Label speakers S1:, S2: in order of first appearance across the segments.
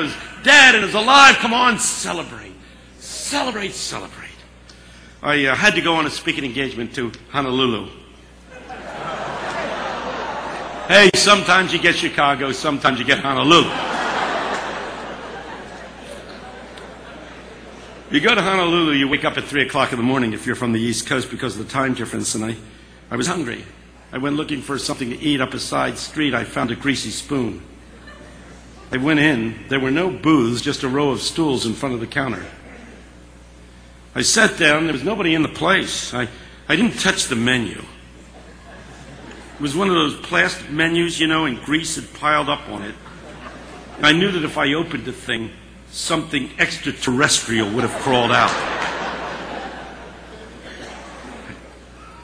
S1: is dead and is alive. Come on, celebrate. Celebrate, celebrate. I had to go on a speaking engagement to Honolulu. Hey, sometimes you get Chicago, sometimes you get Honolulu. You go to Honolulu, you wake up at 3 o'clock in the morning if you're from the East Coast because of the time difference, and I was hungry. I went looking for something to eat up a side street. I found a greasy spoon. I went in. There were no booths, just a row of stools in front of the counter. I sat down. There was nobody in the place. I didn't touch the menu. It was one of those plastic menus, you know, and grease had piled up on it. And I knew that if I opened the thing, something extraterrestrial would have crawled out.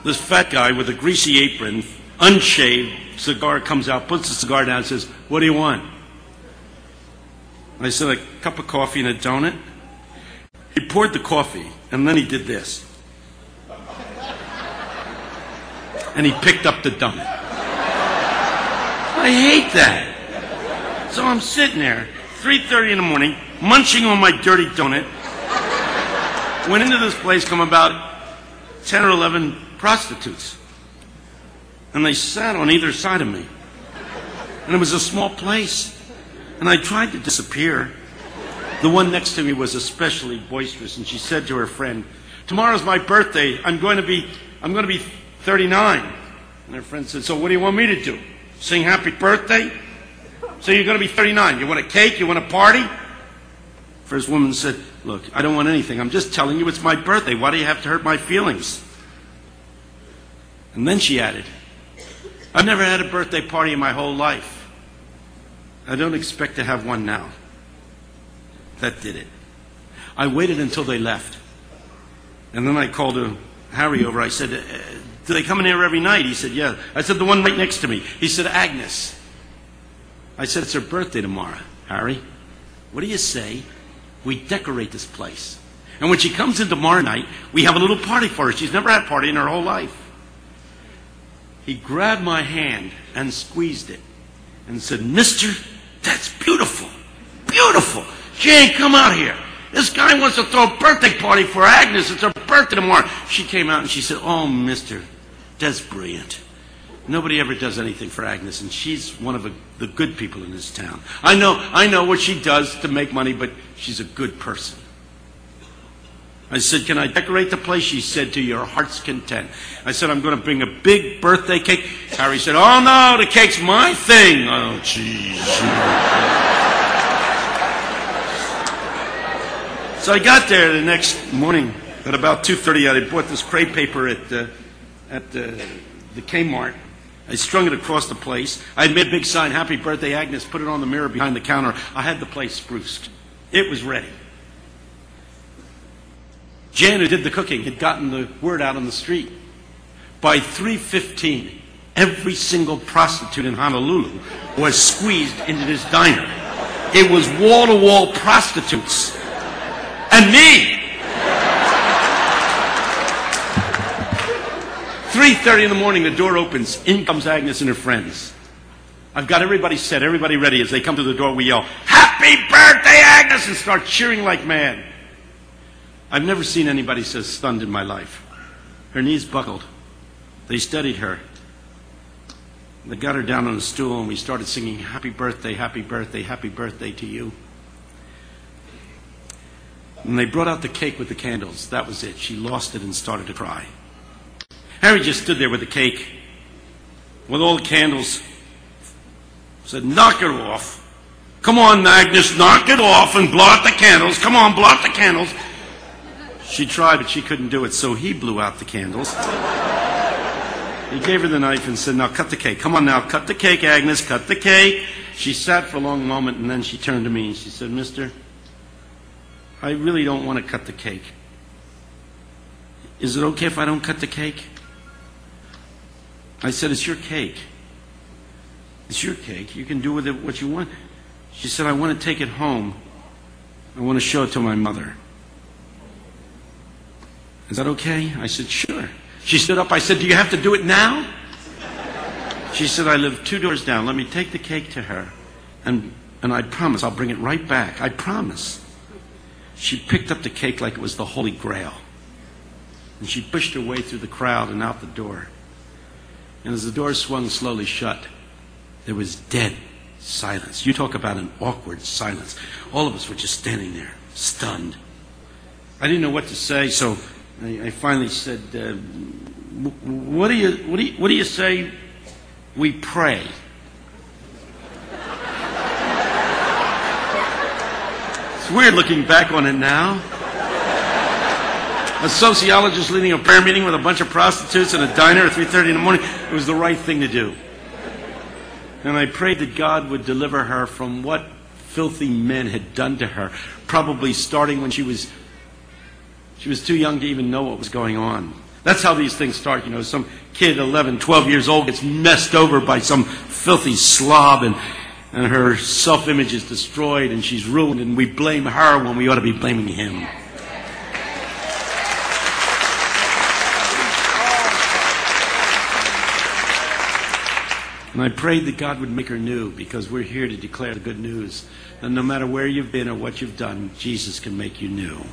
S1: This fat guy with a greasy apron, unshaved, cigar comes out, puts the cigar down and says, "What do you want?" I said, "A cup of coffee and a donut." He poured the coffee, and then he did this. And he picked up the donut. I hate that. So I'm sitting there, 3:30 in the morning, munching on my dirty donut. Went into this place, come about 10 or 11 prostitutes. And they sat on either side of me. And it was a small place. And I tried to disappear. The one next to me was especially boisterous, and she said to her friend, "Tomorrow's my birthday. I'm going to be 39. And her friend said, "So what do you want me to do? Sing happy birthday? So you're going to be 39. You want a cake? You want a party?" First woman said, "Look, I don't want anything. I'm just telling you it's my birthday. Why do you have to hurt my feelings?" And then she added, "I've never had a birthday party in my whole life. I don't expect to have one now." That did it. I waited until they left. And then I called Harry over. I said, "Do they come in here every night?" He said, "Yeah." I said, "The one right next to me." He said, "Agnes." I said, "It's her birthday tomorrow, Harry. What do you say we decorate this place? And when she comes in tomorrow night, we have a little party for her. She's never had a party in her whole life." He grabbed my hand and squeezed it and said, "Mister, that's beautiful. Beautiful. Jane, come out here. This guy wants to throw a birthday party for Agnes. It's her birthday tomorrow." She came out and she said, "Oh, mister, that's brilliant. Nobody ever does anything for Agnes, and she's one of the good people in this town. I know what she does to make money, but she's a good person." I said, "Can I decorate the place?" She said, "To your heart's content." I said, "I'm going to bring a big birthday cake." Harry said, "Oh, no, the cake's my thing." Oh, jeez. So I got there the next morning at about 2:30. I bought this crepe paper at the Kmart. I strung it across the place. I had made a big sign, "Happy Birthday, Agnes," put it on the mirror behind the counter. I had the place spruced. It was ready. Jan, who did the cooking, had gotten the word out on the street. By 3:15, every single prostitute in Honolulu was squeezed into this diner. It was wall-to-wall prostitutes. And me! 3:30 in the morning, the door opens. In comes Agnes and her friends. I've got everybody set, everybody ready. As they come to the door, we yell, "Happy birthday, Agnes!" and start cheering like mad. I've never seen anybody so stunned in my life. Her knees buckled. They studied her. They got her down on a stool, and we started singing, "Happy birthday, happy birthday, happy birthday to you." And they brought out the cake with the candles. That was it. She lost it and started to cry. Harry just stood there with the cake, with all the candles. Said, "Knock it off. Come on, Agnes, knock it off and blow out the candles. Come on, blow out the candles." She tried, but she couldn't do it, so he blew out the candles. He gave her the knife and said, "Now cut the cake. Come on now, cut the cake, Agnes, cut the cake." She sat for a long moment, and then she turned to me and she said, "Mister, I really don't want to cut the cake. Is it okay if I don't cut the cake?" I said, "It's your cake. It's your cake. You can do with it what you want." She said, "I want to take it home. I want to show it to my mother. Is that okay?" I said, "Sure." She stood up. I said, "Do you have to do it now?" She said, "I live 2 doors down. Let me take the cake to her and And I promise I'll bring it right back. I promise. She picked up the cake like it was the Holy Grail. And she pushed her way through the crowd and out the door. And as the door swung slowly shut, there was dead silence. You talk about an awkward silence. All of us were just standing there, stunned. I didn't know what to say, so I finally said, what do you say we pray? It's weird looking back on it now. A sociologist leading a prayer meeting with a bunch of prostitutes in a diner at 3:30 in the morning. It was the right thing to do. And I prayed that God would deliver her from what filthy men had done to her, probably starting when she was too young to even know what was going on. That's how these things start, you know. Some kid, 11, 12 years old, gets messed over by some filthy slob, and her self-image is destroyed, and she's ruined, and we blame her when we ought to be blaming him. And I prayed that God would make her new, because we're here to declare the good news. And no matter where you've been or what you've done, Jesus can make you new.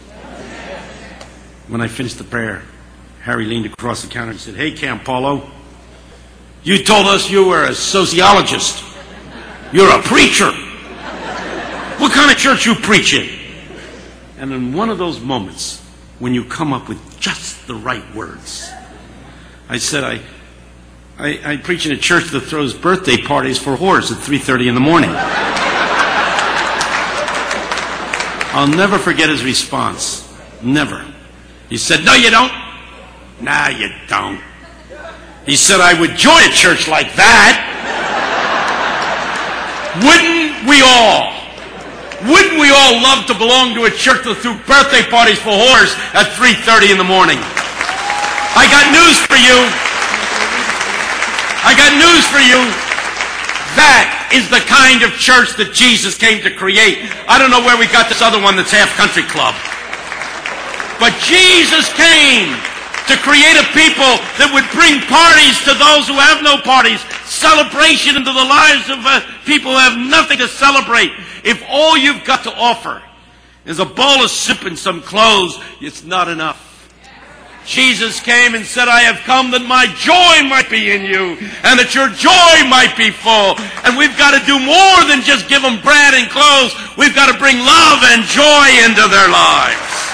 S1: When I finished the prayer, Harry leaned across the counter and said, "Hey, Campolo, you told us you were a sociologist. You're a preacher. What kind of church you preaching?" And in one of those moments, when you come up with just the right words, I said, I preach in a church that throws birthday parties for whores at 3:30 in the morning. I'll never forget his response. Never. He said, "No, you don't." "No, you don't." He said, "I would join a church like that." Wouldn't we all? Wouldn't we all love to belong to a church that threw birthday parties for whores at 3:30 in the morning? I got news for you. I got news for you. That is the kind of church that Jesus came to create. I don't know where we got this other one that's half country club. But Jesus came to create a people that would bring parties to those who have no parties, celebration into the lives of people who have nothing to celebrate. If all you've got to offer is a bowl of soup and some clothes, it's not enough. Jesus came and said, "I have come that my joy might be in you and that your joy might be full." And we've got to do more than just give them bread and clothes. We've got to bring love and joy into their lives.